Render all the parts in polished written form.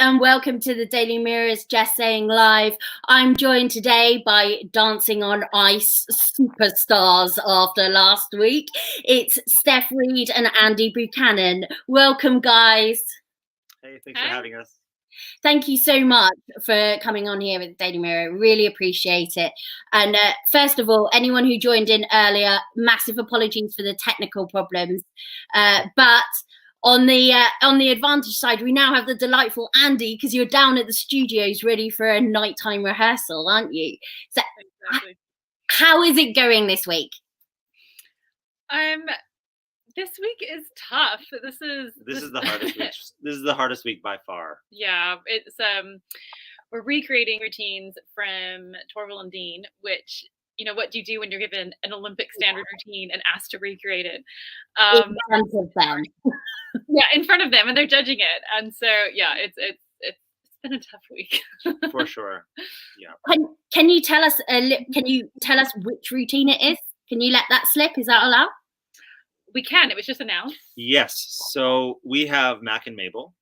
And welcome to the Daily Mirror's Jess saying live. I'm joined today by Dancing on Ice superstars after last week. It's Stef Reid and Andy Buchanan. Welcome, guys. Hey, thanks for having us. Thank you so much for coming on here with the Daily Mirror. Really appreciate it. And first of all, anyone who joined in earlier, massive apologies for the technical problems. But on the advantage side, we now have the delightful Andy, because you're down at the studios ready for a nighttime rehearsal, aren't you? So, exactly. How is it going this week? This week is tough. This is the hardest week. This is the hardest week by far. Yeah, it's we're recreating routines from Torval and Dean, which, you know, what do you do when you're given an Olympic standard routine and asked to recreate it? In front of them. Yeah, in front of them, and they're judging it. And so, yeah, it's been a tough week. For sure. Yeah. Can you tell us which routine it is? Can you let that slip? Is that allowed? We can. It was just announced. Yes. So we have Mac and Mabel.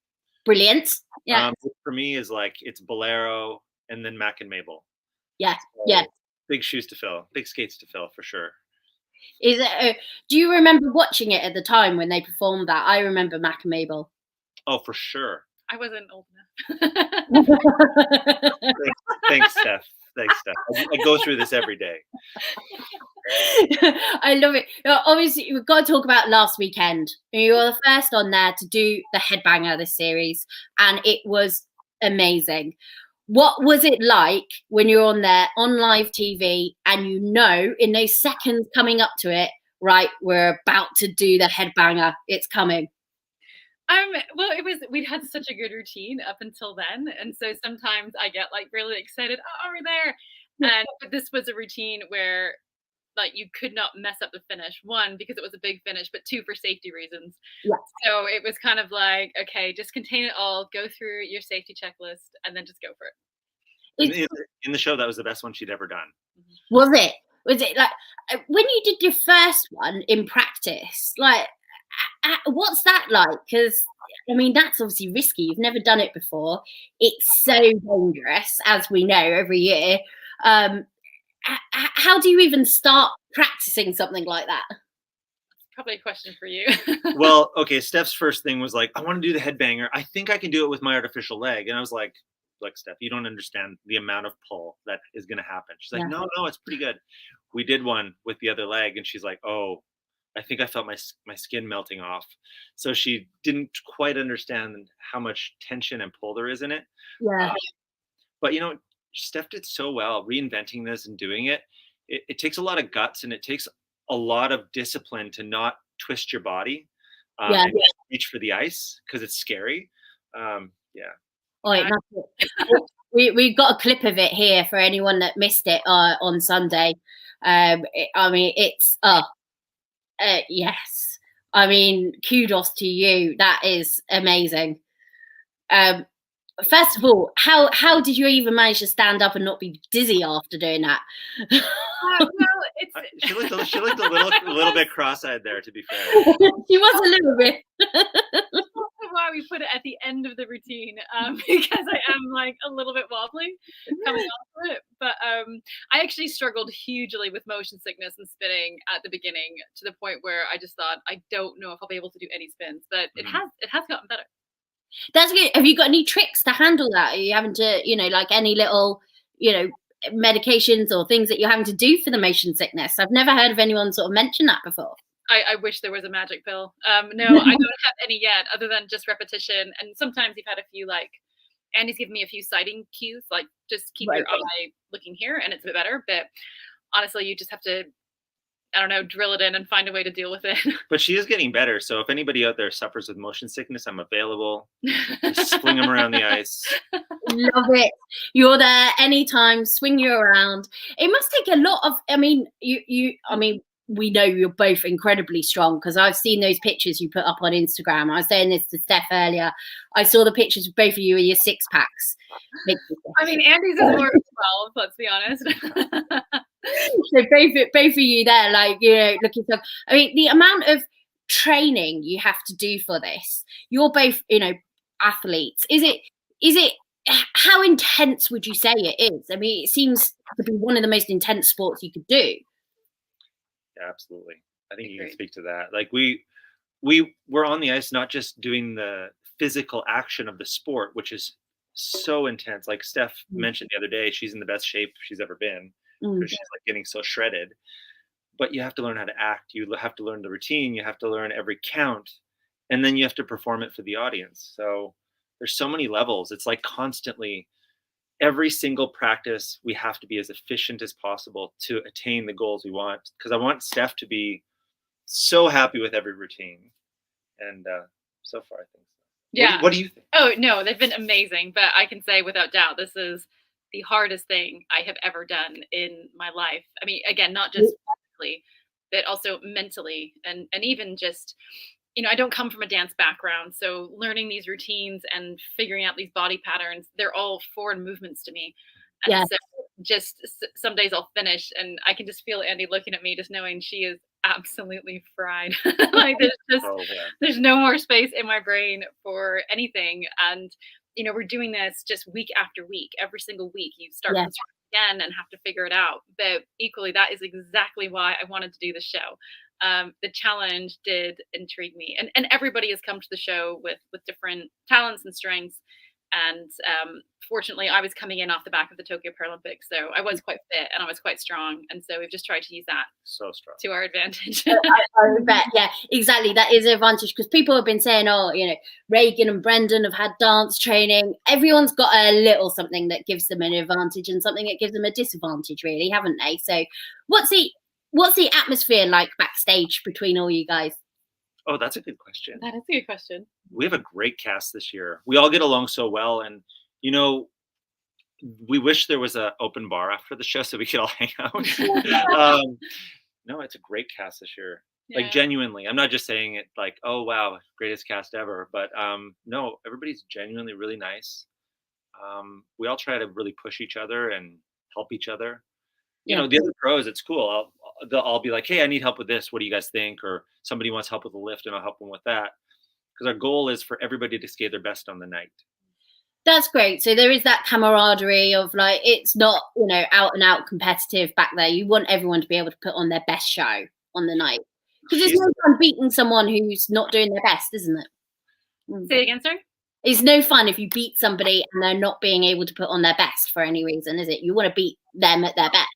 Brilliant. Yeah. For me is like it's Bolero and then Mac and Mabel. Yeah. So yeah. Big shoes to fill. Big skates to fill for sure. Is it? Do you remember watching it at the time when they performed that? I remember Mac and Mabel. Oh, for sure. I wasn't old enough. Thanks, Steph. I go through this every day. I love it. Obviously, we've got to talk about last weekend. You were the first on there to do the headbanger this series, and it was amazing. What was it like when you're on there on live TV and you know in those seconds coming up to it, right, we're about to do the headbanger, it's coming? Well, we'd had such a good routine up until then. And so sometimes I get like really excited, oh, we're there. But this was a routine where like you could not mess up the finish. One, because it was a big finish, but two, for safety reasons. Yeah. So it was kind of like, okay, just contain it all, go through your safety checklist, and then just go for it. In the show, that was the best one she'd ever done. Was it? Was it like when you did your first one in practice? Like, what's that like? Because I mean, that's obviously risky. You've never done it before. It's so dangerous, as we know every year. How do you even start practicing something like that? Probably a question for you. Well, okay, Steph's first thing was like, I want to do the headbanger. I think I can do it with my artificial leg. And I was like, look, Steph, you don't understand the amount of pull that is going to happen. She's like, no, it's pretty good. We did one with the other leg, and she's like, oh, I think I felt my skin melting off. So she didn't quite understand how much tension and pull there is in it. Yeah. But, you know, Steph did so well reinventing this and doing it. It takes a lot of guts, and it takes a lot of discipline to not twist your body and reach for the ice because it's scary. Oh, we've got a clip of it here for anyone that missed it on Sunday. I mean, it's yes. I mean, kudos to you. That is amazing. First of all, how did you even manage to stand up and not be dizzy after doing that? She looked a little bit cross-eyed there, to be fair. She was a little bit. That's why we put it at the end of the routine, because I am like a little bit wobbly coming off of it. But I actually struggled hugely with motion sickness and spinning at the beginning, to the point where I just thought, I don't know if I'll be able to do any spins. But it has gotten better. That's good. Have you got any tricks to handle that? Are you having to, like any little, medications or things that you're having to do for the motion sickness? I've never heard of anyone sort of mention that before. I wish there was a magic pill. No, I don't have any yet, other than just repetition. And sometimes you've had a few, like, Andy's given me a few sighting cues, like just keep your eye looking here, and it's a bit better. But honestly, you just have to, I don't know, drill it in and find a way to deal with it. But she is getting better. So if anybody out there suffers with motion sickness, I'm available. Just swing them around the ice. Love it. You're there anytime, swing you around. It must take a lot of, we know you're both incredibly strong because I've seen those pictures you put up on Instagram. I was saying this to Steph earlier. I saw the pictures of both of you with your six packs. I mean, Andy's is more 12, let's be honest. So both of you there, like, looking so. I mean, the amount of training you have to do for this. You're both, athletes. Is it? How intense would you say it is? I mean, it seems to be one of the most intense sports you could do. Yeah, absolutely. I think you can speak to that. Like we're on the ice, not just doing the physical action of the sport, which is so intense. Like Steph mentioned the other day, she's in the best shape she's ever been. She's like getting so shredded. But you have to learn how to act. You have to learn the routine. You have to learn every count, and then you have to perform it for the audience. So there's so many levels. It's like constantly, every single practice, we have to be as efficient as possible to attain the goals we want. Because I want Steph to be so happy with every routine. And so far, I think so. Yeah. What do you think? Oh, no, they've been amazing. But I can say without doubt, this is the hardest thing I have ever done in my life. I mean, again, not just physically, but also mentally. And even just, I don't come from a dance background. So learning these routines and figuring out these body patterns, they're all foreign movements to me. And so just some days I'll finish and I can just feel Andy looking at me, just knowing she is absolutely fried. Like there's no more space in my brain for anything. And, we're doing this just week after week, every single week. You start from again and have to figure it out. But equally, that is exactly why I wanted to do the show. The challenge did intrigue me, and everybody has come to the show with different talents and strengths. And fortunately, I was coming in off the back of the Tokyo Paralympics, so I was quite fit and I was quite strong. And so we've just tried to use that to our advantage. I bet, yeah, exactly. That is an advantage because people have been saying, Reagan and Brendan have had dance training. Everyone's got a little something that gives them an advantage and something that gives them a disadvantage, really, haven't they? So what's the atmosphere like backstage between all you guys? Oh, that's a good question. That is a good question. We have a great cast this year. We all get along so well. And, we wish there was an open bar after the show so we could all hang out. No, it's a great cast this year. Yeah. Like, genuinely. I'm not just saying it like, oh, wow, greatest cast ever. But no, everybody's genuinely really nice. We all try to really push each other and help each other. The other pros, it's cool. I'll be like, hey, I need help with this. What do you guys think? Or somebody wants help with a lift and I'll help them with that. Because our goal is for everybody to skate their best on the night. That's great. So there is that camaraderie of like, it's not, out and out competitive back there. You want everyone to be able to put on their best show on the night. Because it's no fun beating someone who's not doing their best, isn't it? Say again, sir? It's no fun if you beat somebody and they're not being able to put on their best for any reason, is it? You want to beat them at their best.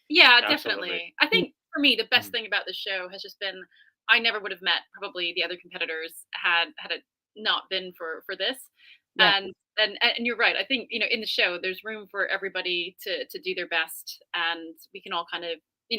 Yeah, definitely. I think for me, the best thing about the show has just been, I never would have met probably the other competitors had it not been for this. Yeah. And you're right. I think, in the show, there's room for everybody to do their best and we can all kind of,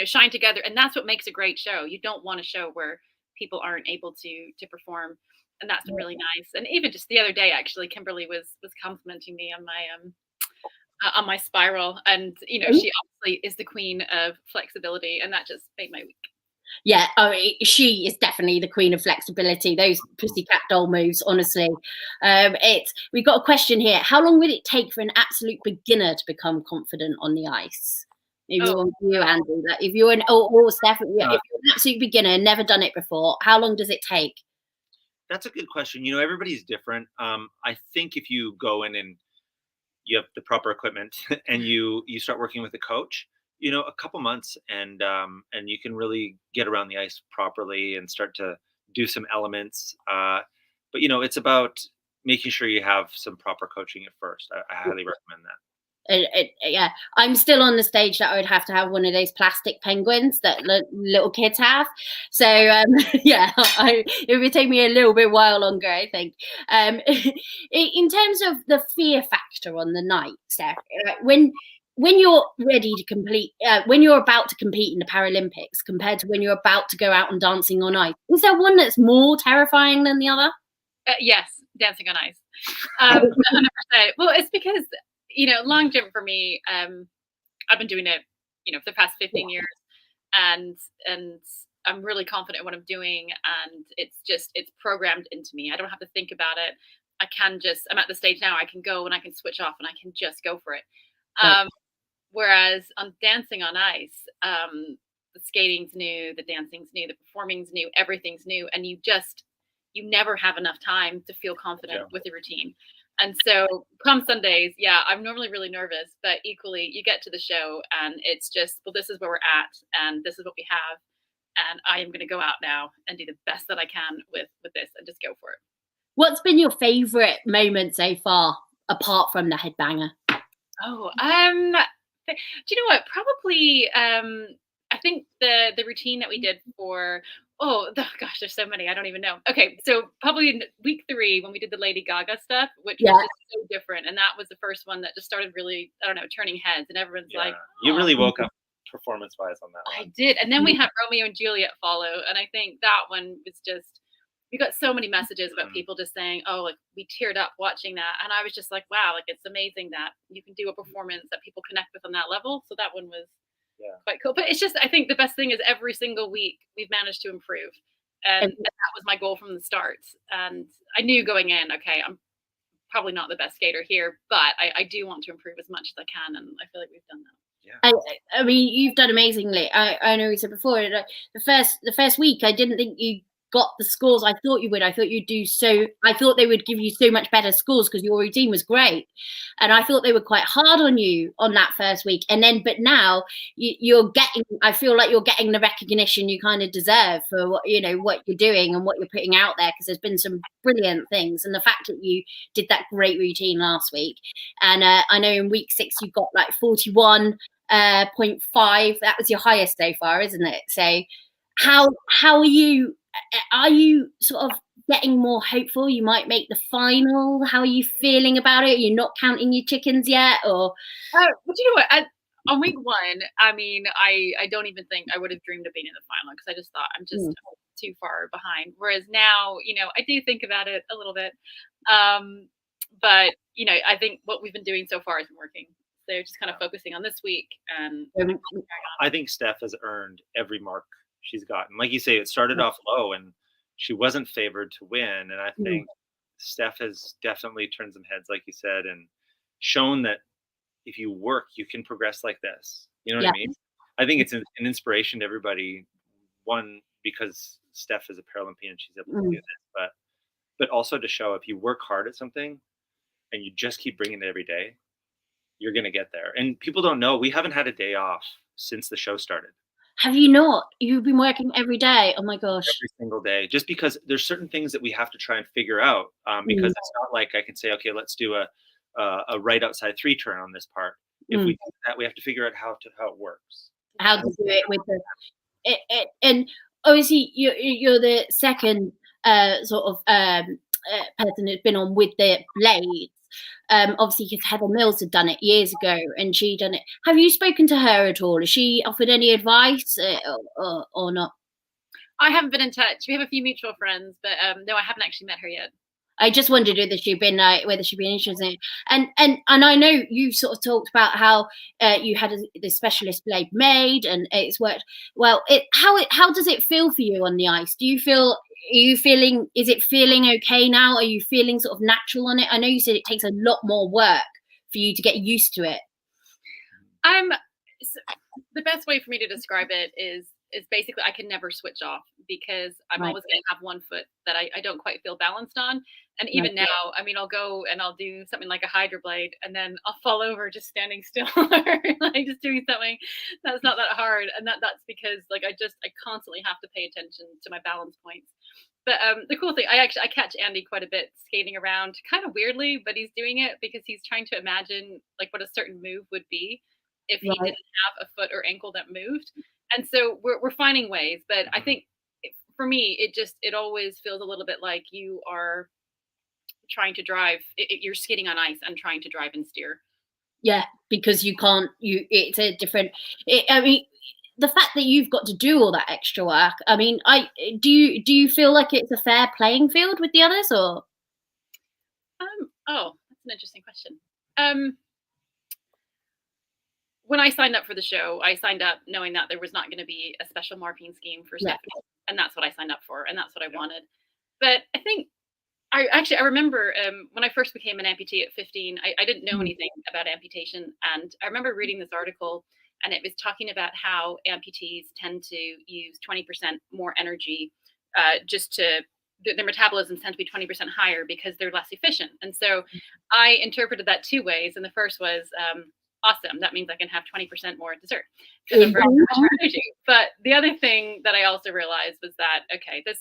shine together. And that's what makes a great show. You don't want a show where people aren't able to perform. And that's been really nice. And even just the other day, actually, Kimberly was complimenting me on my spiral. And, she obviously is the queen of flexibility. And that just made my week. Yeah, she is definitely the queen of flexibility. Those pussycat doll moves, honestly. We've got a question here. How long would it take for an absolute beginner to become confident on the ice? If you're Andy, if you're Steph, if you're an absolute beginner, never done it before, how long does it take? That's a good question. Everybody's different. I think if you go in and you have the proper equipment and you start working with a coach, a couple months and you can really get around the ice properly and start to do some elements. But it's about making sure you have some proper coaching at first. I highly recommend that. Yeah, I'm still on the stage that I would have to have one of those plastic penguins that little kids have. So yeah, it would take me a little bit while longer, I think. In terms of the fear factor on the night, Steph, when you're ready to complete, when you're about to compete in the Paralympics compared to when you're about to go out and dancing on ice, is there one that's more terrifying than the other? Yes, dancing on ice. 100%. Well, it's because, long jump for me, I've been doing it, for the past 15 years, and I'm really confident in what I'm doing, and it's programmed into me. I don't have to think about it. I'm at the stage now, I can go and I can switch off and I can just go for it. Whereas on dancing on ice, the skating's new, the dancing's new, the performing's new, everything's new, and you never have enough time to feel confident with the routine. And so come Sundays, I'm normally really nervous, but equally you get to the show and it's just, well, this is where we're at and this is what we have. And I am going to go out now and do the best that I can with this and just go for it. What's been your favorite moment so far, apart from the headbanger? Oh, do you know what? Probably, I think the routine that we did for, gosh, there's so many. I don't even know. Okay, so probably in week 3 when we did the Lady Gaga stuff, which was just so different. And that was the first one that just started really, I don't know, turning heads. And everyone's like, you really woke up performance-wise on that one. I did. And then we had Romeo and Juliet follow. And I think that one was just, we got so many messages about people just saying, like we teared up watching that. And I was just like, wow, like it's amazing that you can do a performance that people connect with on that level. So that one was quite cool. But it's just, I think the best thing is every single week we've managed to improve. And that was my goal from the start. And I knew going in, okay, I'm probably not the best skater here, but I do want to improve as much as I can. And I feel like we've done that. Yeah. I mean, you've done amazingly. I know you said before, the first week, I didn't think you got the scores I thought you would. I thought they would give you so much better scores because your routine was great. And I thought they were quite hard on you on that first week. But now I feel like you're getting the recognition you kind of deserve for what you're doing and what you're putting out there, because there's been some brilliant things. And the fact that you did that great routine last week. And I know in week 6, you got like 41.5. That was your highest so far, isn't it? So how are you sort of getting more hopeful you might make the final? How are you feeling about it? Are you not counting your chickens yet? Or but you know what, on week 1, I mean, I don't even think I would have dreamed of being in the final, because I just thought I'm just too far behind. Whereas now, I do think about it a little bit, but I think what we've been doing so far has been working. So just kind of focusing on this week. And I think Steph has earned every mark she's gotten. Like you say, it started off low and she wasn't favored to win. And I think Steph has definitely turned some heads, like you said, and shown that if you work, you can progress like this. You know what I mean? I think it's an inspiration to everybody. One, because Steph is a Paralympian, she's able to do this, but also to show if you work hard at something and you just keep bringing it every day, you're going to get there. And people don't know, we haven't had a day off since the show started. Have you not? You've been working every day. Oh my gosh. Every single day. Just because there's certain things that we have to try and figure out, because it's not like I can say, okay, let's do a right outside 3 turn on this part. If we do that, we have to figure out how it works. How to do it with and obviously you're the second sort of person who's been on with the blades. Obviously, because Heather Mills had done it years ago, and she done it. Have you spoken to her at all? Has she offered any advice or not? I haven't been in touch. We have a few mutual friends, but no, I haven't actually met her yet. I just wondered whether she'd been interested in it. And I know you sort of talked about how you had the specialist blade made and it's worked well. How does it feel for you on the ice? Is it feeling okay now? Are you feeling sort of natural on it? I know you said it takes a lot more work for you to get used to it. The best way for me to describe it is basically I can never switch off, because I'm always going to have one foot that I don't quite feel balanced on. And even now, I mean, I'll go and I'll do something like a hydro blade and then I'll fall over just standing still, or like just doing something that's not that hard. And that's because like I constantly have to pay attention to my balance points. But the cool thing, I catch Andy quite a bit skating around, kind of weirdly, but he's doing it because he's trying to imagine like what a certain move would be if he Right. didn't have a foot or ankle that moved. And so we're finding ways. But I think for me, it always feels a little bit like you are trying to drive. You're skating on ice and trying to drive and steer. Yeah, because you can't. It's a different. I mean, the fact that you've got to do all that extra work. I mean, do you feel like it's a fair playing field with the others, or? Oh, that's an interesting question. When I signed up for the show, I signed up knowing that there was not going to be a special marking scheme for Stephanie, and that's what I signed up for, and that's what I wanted. But I think I remember when I first became an amputee at 15, I didn't know anything about amputation, and I remember reading this article, and it was talking about how amputees tend to use 20% more energy just to their metabolisms tend to be 20% higher because they're less efficient. And so I interpreted that two ways. And the first was, awesome, that means I can have 20% more dessert because I'm burning more energy. But the other thing that I also realized was that, okay, this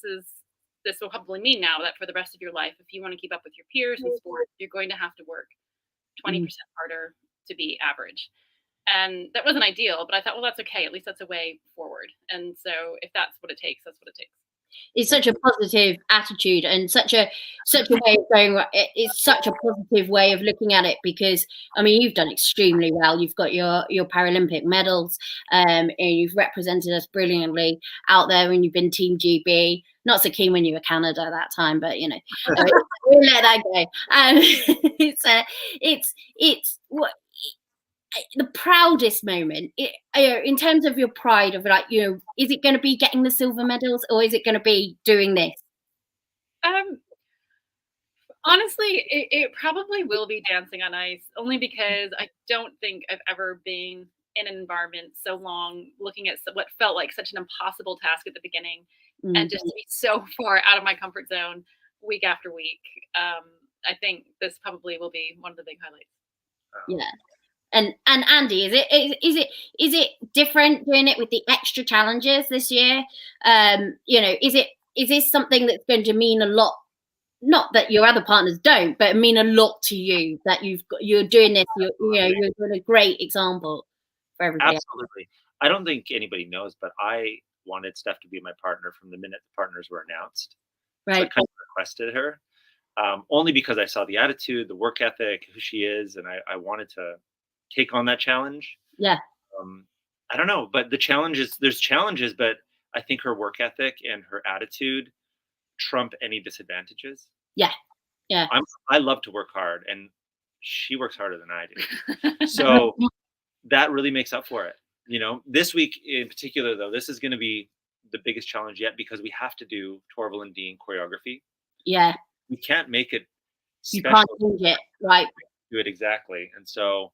will probably mean now that for the rest of your life, if you want to keep up with your peers in sports, you're going to have to work 20% harder to be average. And that wasn't ideal, but I thought, well, that's okay. At least that's a way forward. And so if that's what it takes, that's what it takes. It's such a positive attitude and such a way of going. It's such a positive way of looking at it because I mean you've done extremely well. You've got your Paralympic medals, and you've represented us brilliantly out there. And you've been Team GB. Not so keen when you were Canada that time, but you know we'll let that go. And it's what. The proudest moment in terms of your pride of like, you know, is it going to be getting the silver medals or is it going to be doing this? Honestly, it probably will be dancing on ice only because I don't think I've ever been in an environment so long looking at what felt like such an impossible task at the beginning and just to be so far out of my comfort zone week after week. I think this probably will be one of the big highlights. Yeah. And Andy, is it different doing it with the extra challenges this year? You know, is this something that's going to mean a lot? Not that your other partners don't, but mean a lot to you that you're doing this. You're doing a great example for everybody. Absolutely. I don't think anybody knows, but I wanted Steph to be my partner from the minute the partners were announced. Right. So I kind of requested her, only because I saw the attitude, the work ethic, who she is, and I wanted to take on that challenge. Yeah. I don't know, but there's challenges, but I think her work ethic and her attitude trump any disadvantages. Yeah. Yeah. I love to work hard and she works harder than I do. So that really makes up for it. You know, this week in particular, though, this is going to be the biggest challenge yet because we have to do Torval and Dean choreography. Yeah. We can't make it special. You can't change it. Right. Do it exactly. And so,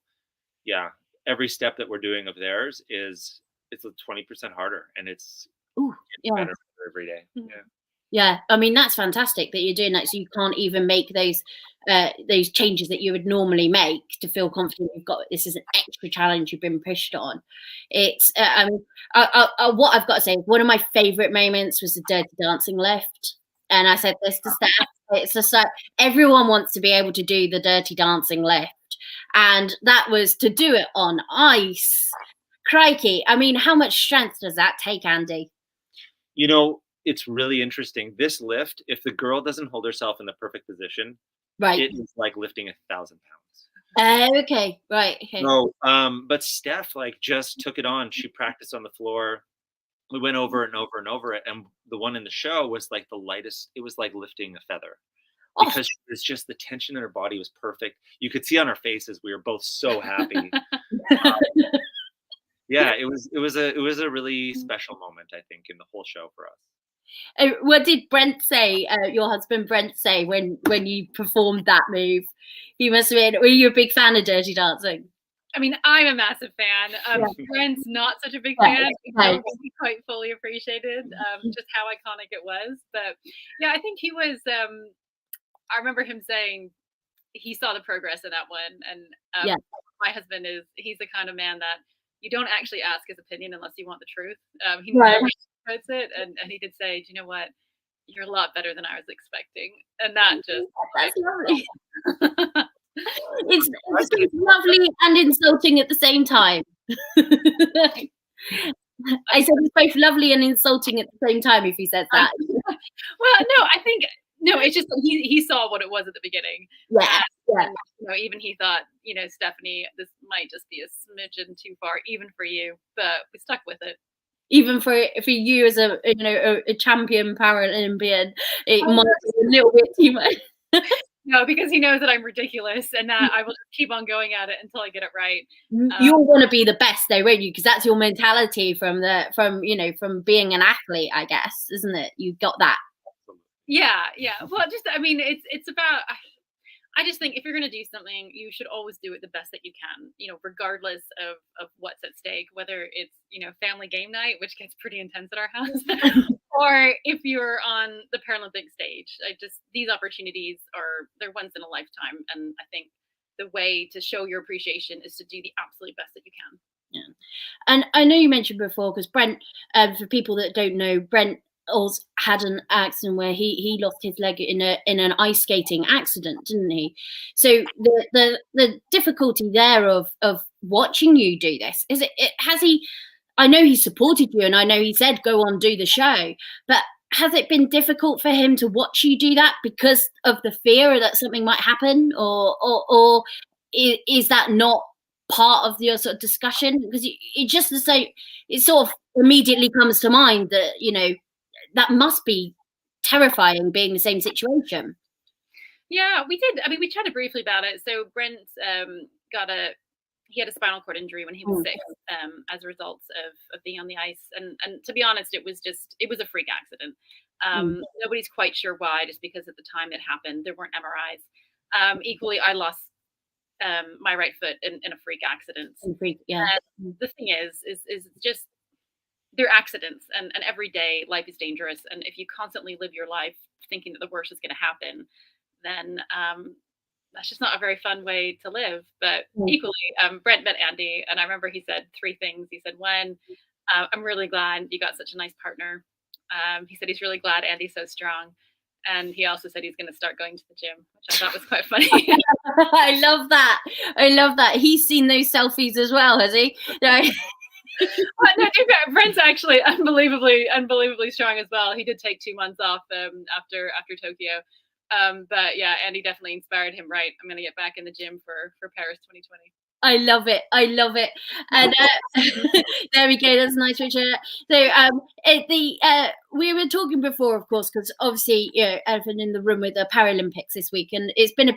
yeah, every step that we're doing of theirs it's 20% harder and it's better every day. Yeah. Yeah, I mean that's fantastic that you're doing that. So you can't even make those changes that you would normally make to feel confident. You've got this is an extra challenge you've been pushed on. It's I mean, what I've got to say, one of my favourite moments was the Dirty Dancing lift, and I said this to Steph. It's just like everyone wants to be able to do the Dirty Dancing lift, and that was to do it on ice. Crikey! I mean, how much strength does that take, Andy? You know. It's really interesting. This lift, if the girl doesn't hold herself in the perfect position, right, it is like lifting 1,000 pounds. Okay, right. Okay. No, but Steph just took it on. She practiced on the floor. We went over it and over and over it, and the one in the show was like the lightest. It was like lifting a feather because it's just the tension in her body was perfect. You could see on our faces we were both so happy. Yeah, it was a really special moment, I think, in the whole show for us. What did Brent say? Your husband Brent say when you performed that move? He must have been. Were you a big fan of Dirty Dancing? I mean, I'm a massive fan. Brent's not such a big fan. Right. He quite fully appreciated just how iconic it was. But yeah, I think he was. I remember him saying he saw the progress in that one, and my husband he's the kind of man that you don't actually ask his opinion unless you want the truth. He never puts it, and he did say, do you know what? you're a lot better than I was expecting. And that just that's lovely. It's lovely and insulting at the same time. I said it's both lovely and insulting at the same time if he says that. Well, no, I think no, it's just he saw what it was at the beginning. Yeah. And, even he thought, Stephanie, this might just be a smidgen too far, even for you, but we stuck with it. Even for you as a champion Paralympian, it might be a little bit too much. No, because he knows that I'm ridiculous and that I will just keep on going at it until I get it right. You'll want to be the best though, won't you? Because that's your mentality from being an athlete, I guess, isn't it? You've got that. Yeah. Well, it's about, I just think if you're going to do something, you should always do it the best that you can, regardless of what's at stake, whether it's, family game night, which gets pretty intense at our house, or if you're on the Paralympic stage. These opportunities they're once in a lifetime. And I think the way to show your appreciation is to do the absolute best that you can. Yeah. And I know you mentioned before, because Brent, for people that don't know, Brent also had an accident where he lost his leg in an ice skating accident, didn't he? So the difficulty there of watching you do this is has he? I know he supported you, and I know he said go on, do the show, but has it been difficult for him to watch you do that because of the fear that something might happen, or is that not part of your sort of discussion? Because it just the same, it sort of immediately comes to mind that that must be terrifying being the same situation. Yeah, we did. We chatted briefly about it. So Brent he had a spinal cord injury when he was 6 as a result of being on the ice. And to be honest, it was a freak accident. Nobody's quite sure why, just because at the time it happened, there weren't MRIs. Equally, I lost my right foot in a freak accident. Yeah. And the thing is just, they're accidents, and every day life is dangerous. And if you constantly live your life thinking that the worst is going to happen, then that's just not a very fun way to live. But equally, Brent met Andy, and I remember he said 3 things. He said, one, I'm really glad you got such a nice partner. He said he's really glad Andy's so strong. And he also said he's going to start going to the gym, which I thought was quite funny. I love that. He's seen those selfies as well, has he? No. Well, no, Brent's actually unbelievably strong as well. He did take 2 months off after Tokyo. But yeah, Andy definitely inspired him. Right, I'm going to get back in the gym for Paris 2020. I love it. And there we go. That's a nice picture. So we were talking before, of course, because obviously elephant in the room with the Paralympics this week, and it's been a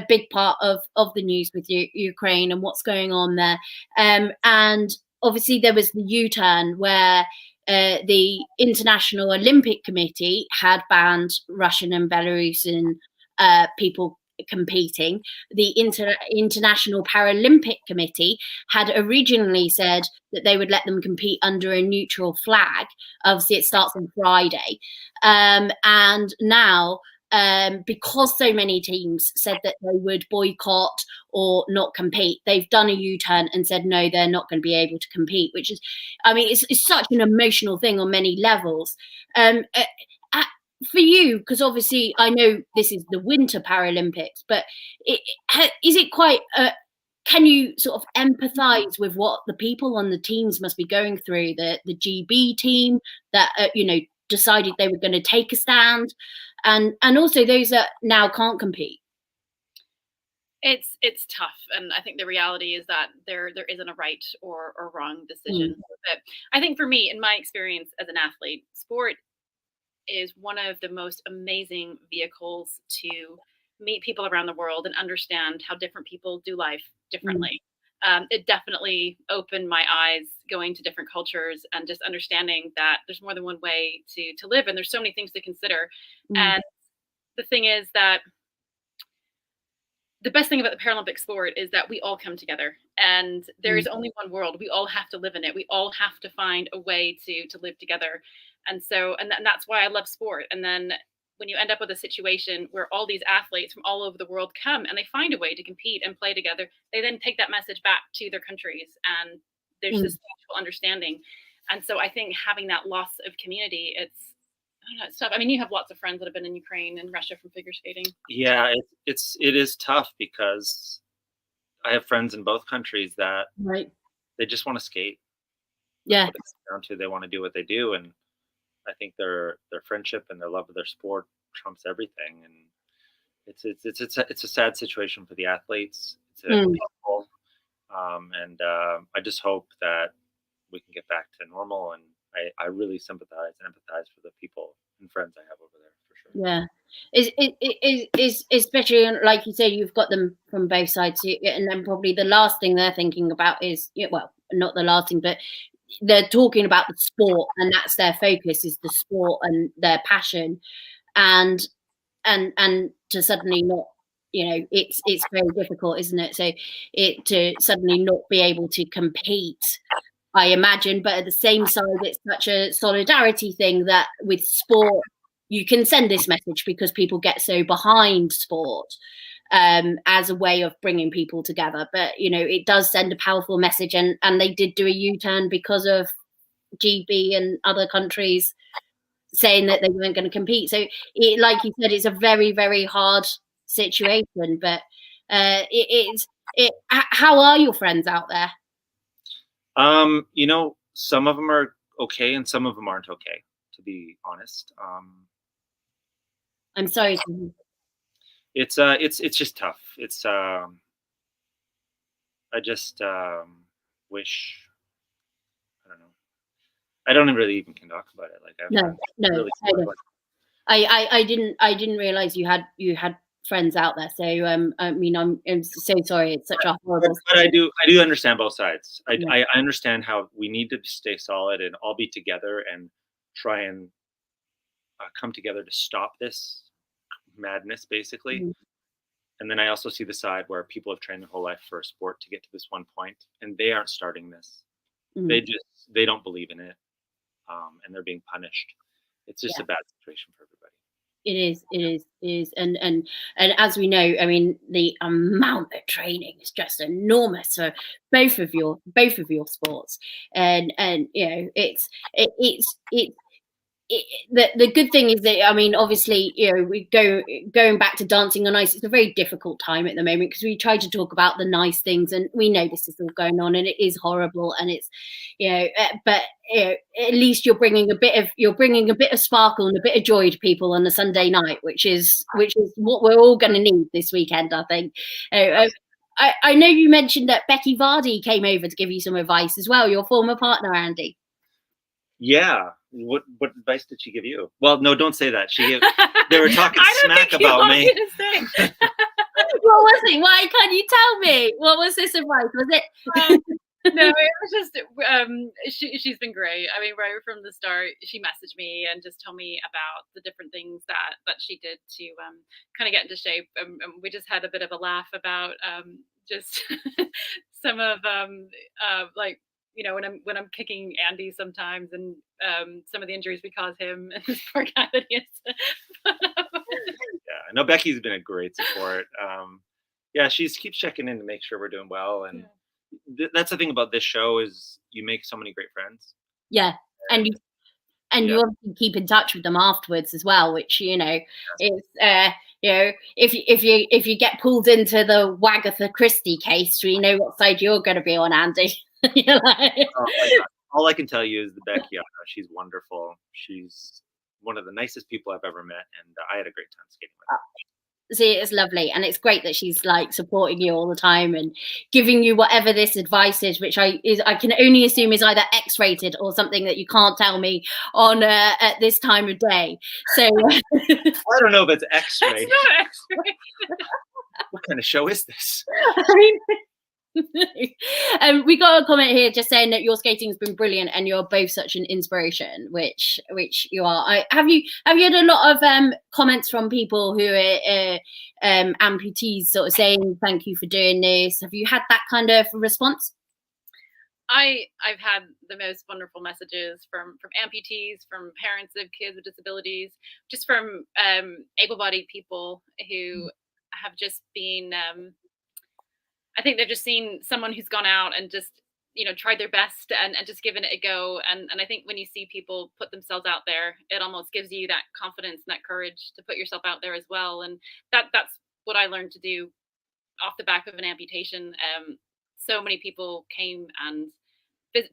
big part of the news with Ukraine and what's going on there. And obviously there was the U-turn where the International Olympic Committee had banned Russian and Belarusian people competing. The International Paralympic Committee had originally said that they would let them compete under a neutral flag. Obviously, it starts on Friday. And now, because so many teams said that they would boycott or not compete, they've done a U-turn and said no, they're not going to be able to compete, which is, it's such an emotional thing on many levels. For you, because obviously I know this is the Winter Paralympics, but is it quite can you sort of empathize with what the people on the teams must be going through, the GB team that decided they were going to take a stand, and also those that now can't compete? It's tough, and I think the reality is that there isn't a right or wrong decision. But I think for me, in my experience as an athlete, sport is one of the most amazing vehicles to meet people around the world and understand how different people do life differently. It definitely opened my eyes going to different cultures and just understanding that there's more than one way to live, and there's so many things to consider. And the thing is that the best thing about the Paralympic sport is that we all come together, and there is only one world. We all have to live in it. We all have to find a way to live together. And so, and that's why I love sport. And then when you end up with a situation where all these athletes from all over the world come and they find a way to compete and play together, they then take that message back to their countries, and there's this mutual understanding. And so I think having that loss of community, don't know, it's tough. I mean, you have lots of friends that have been in Ukraine and Russia from figure skating. Yeah, it is tough because I have friends in both countries that they just want to skate. Yeah. That's what it's down to. They want to do what they do, and I think their friendship and their love of their sport trumps everything. And it's a sad situation for the athletes. It's painful, and I just hope that we can get back to normal. And I really sympathize and empathize for the people and friends I have over there, for sure. Yeah, is especially like you say, you've got them from both sides, and then probably the last thing they're thinking about is, well, not the last thing, but they're talking about the sport, and that's their focus, is the sport and their passion, and to suddenly not, it's very difficult, isn't it? So to suddenly not be able to compete, I imagine, but at the same side, it's such a solidarity thing that with sport, you can send this message because people get so behind sport as a way of bringing people together. But, it does send a powerful message, and they did do a U-turn because of GB and other countries saying that they weren't going to compete. So, like you said, it's a very, very hard situation. But how are your friends out there? Some of them are okay and some of them aren't okay, to be honest. I'm sorry. It's just tough. It's I just wish, I don't know. I don't really even can talk about it. Like no. I didn't realize you had friends out there. So I mean, I'm so sorry. It's such a horrible. But I do understand both sides. I understand how we need to stay solid and all be together and try and come together to stop this madness, basically. Mm-hmm. And then I also see the side where people have trained their whole life for a sport to get to this one point, and they aren't starting this. Mm-hmm. They don't believe in it, and they're being punished. It's just a bad situation for everybody. It is, and as we know, I mean, the amount of training is just enormous for both of your sports, and it's the good thing is that, I mean, obviously, we going back to dancing on ice. It's a very difficult time at the moment because we try to talk about the nice things, and we know this is all going on, and it is horrible, and it's, but at least you're bringing a bit of sparkle and a bit of joy to people on a Sunday night, which is what we're all going to need this weekend, I think. I know you mentioned that Becky Vardy came over to give you some advice as well, your former partner, Andy. Yeah. What advice did she give you? Well, no, don't say that. They were talking smack about me. What was it? Why can't you tell me? What was this advice? Was it? No, it was just she's been great. I mean, right from the start, she messaged me and just told me about the different things that she did to kind of get into shape. We just had a bit of a laugh about just some of like, when I'm kicking Andy sometimes, and some of the injuries we cause him, and this poor guy that he is. Yeah, no, Becky's been a great support. Yeah, she keeps checking in to make sure we're doing well, and that's the thing about this show is you make so many great friends. Yeah, and you obviously keep in touch with them afterwards as well, which is if you get pulled into the Wagatha Christie case, we know what side you're going to be on, Andy. Oh my God. All I can tell you is the Becky, she's wonderful. She's one of the nicest people I've ever met, and I had a great time skating with her. See, it's lovely, and it's great that she's like supporting you all the time and giving you whatever this advice is, which I can only assume is either X-rated or something that you can't tell me on at this time of day. So I don't know if it's X-rated. It's not X-rated. What kind of show is this? We got a comment here just saying that your skating has been brilliant and you're both such an inspiration, which you are. Have you had a lot of comments from people who are amputees sort of saying thank you for doing this? Have you had that kind of response? I've had the most wonderful messages from amputees, from parents of kids with disabilities, just from able-bodied people who have just been I think they've just seen someone who's gone out and just, tried their best and just given it a go. And I think when you see people put themselves out there, it almost gives you that confidence and that courage to put yourself out there as well. And that's what I learned to do off the back of an amputation. So many people came and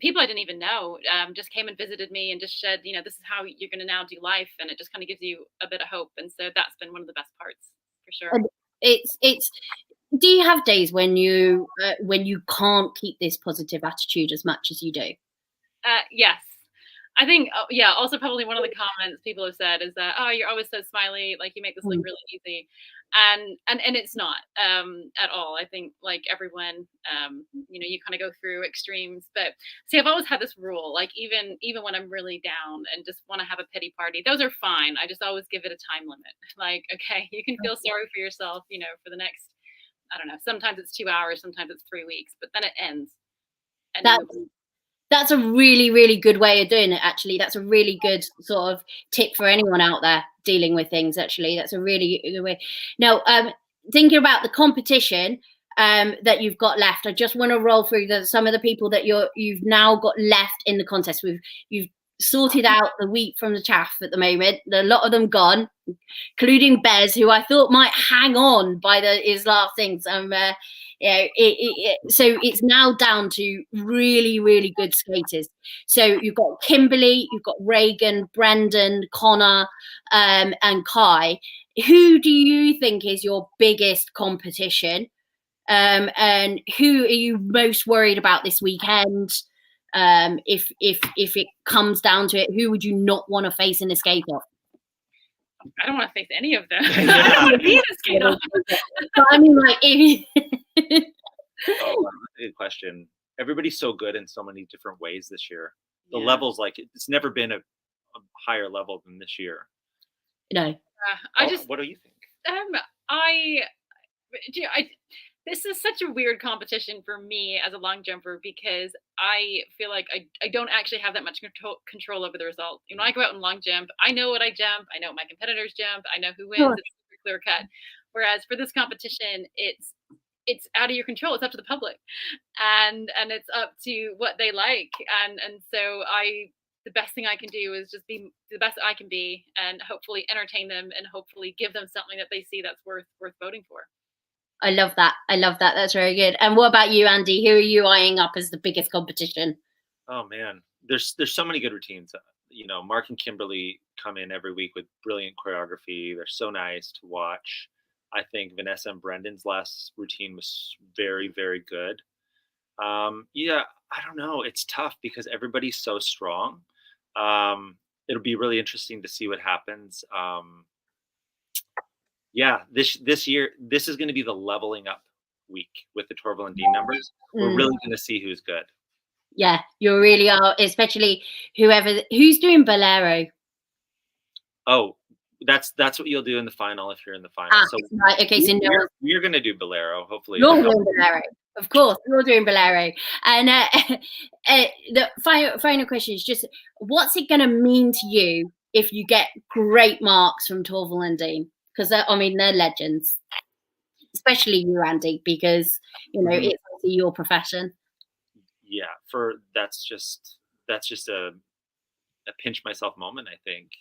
people I didn't even know just came and visited me and just said, this is how you're going to now do life. And it just kind of gives you a bit of hope. And so that's been one of the best parts for sure. And it's do you have days when you can't keep this positive attitude as much as you do? Yes. I think, also probably one of the comments people have said is that, oh, you're always so smiley, like you make this look really easy. And it's not at all. I think like everyone, you kind of go through extremes. But see, I've always had this rule, like even when I'm really down and just want to have a pity party, those are fine. I just always give it a time limit. Like, okay, you can feel sorry for yourself, for the next, I don't know, sometimes it's 2 hours, sometimes it's 3 weeks, but then it ends. And that's a really, really good way of doing it, actually. That's a really good sort of tip for anyone out there dealing with things, actually. That's a really good way. Now, thinking about the competition that you've got left, I just want to roll through some of the people that you've now got left in the contest. You've sorted out the wheat from the chaff at the moment. A lot of them gone, including Bez, who I thought might hang on by his last things. So it's now down to really, really good skaters. So you've got Kimberly, you've got Reagan, Brendan, Connor, and Kai. Who do you think is your biggest competition? And who are you most worried about this weekend? If it comes down to it, who would you not want to face in a skate off? I don't want to face any of them. I don't want to be in a skate off. But I mean, like, if Oh, good question. Everybody's so good in so many different ways this year. The levels, like, it's never been a higher level than this year. No. What do you think? This is such a weird competition for me as a long jumper because I feel like I don't actually have that much control over the result. When I go out and long jump, I know what I jump. I know what my competitors jump. I know who wins. Sure. It's super clear cut. Whereas for this competition, it's out of your control. It's up to the public, and it's up to what they like. And so the best thing I can do is just be the best I can be, and hopefully entertain them, and hopefully give them something that they see that's worth voting for. I love that. That's very good. And what about you, Andy? Who are you eyeing up as the biggest competition? Oh man, there's so many good routines. Mark and Kimberly come in every week with brilliant choreography. They're so nice to watch. I think Vanessa and Brendan's last routine was very, very good. I don't know. It's tough because everybody's so strong. It'll be really interesting to see what happens. This year, this is going to be the leveling up week with the Torvill and Dean numbers. We're really going to see who's good. Yeah, you really are, especially who's doing Bolero. Oh, that's what you'll do in the final if you're in the final. So right, okay, so you're going to do Bolero, hopefully. You're doing Bolero, of course. You're doing Bolero, and the final question is just: what's it going to mean to you if you get great marks from Torvill and Dean? Because they're legends, especially you, Andy, because it's your profession. Yeah, that's just a pinch myself moment. I think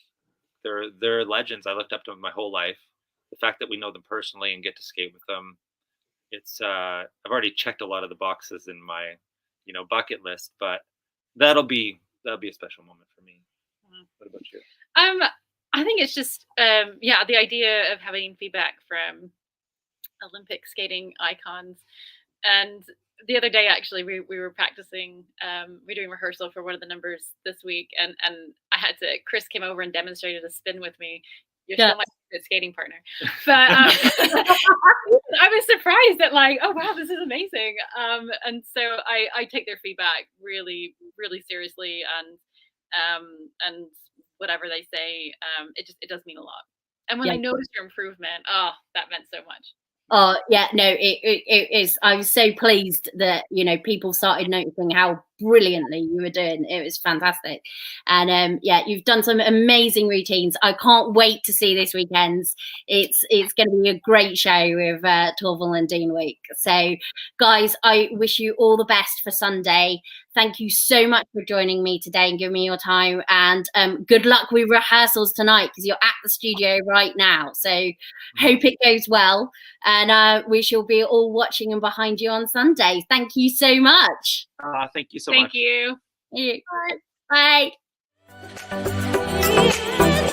they're legends. I looked up to them my whole life. The fact that we know them personally and get to skate with them, it's I've already checked a lot of the boxes in my bucket list, but that'll be a special moment for me. What about you? I think it's just the idea of having feedback from Olympic skating icons. And the other day, actually, we were practicing. We're doing rehearsal for one of the numbers this week, and Chris came over and demonstrated a spin with me. You're still my favorite skating partner, but I was surprised at oh wow, this is amazing. And so I take their feedback really, really seriously, and whatever they say, it does mean a lot. And when I noticed your improvement, that meant so much. Oh yeah, no, it is. I was so pleased that people started noticing how brilliantly you were doing. It was fantastic. And yeah, you've done some amazing routines. I can't wait to see this weekend's. It's going to be a great show with Torval and Dean Week. So guys, I wish you all the best for Sunday. Thank you so much for joining me today and giving me your time. And good luck with rehearsals tonight, because you're at the studio right now. So hope it goes well. And we shall be all watching and behind you on Sunday. Thank you so much. Thank you so much. Thank you. Bye. Bye.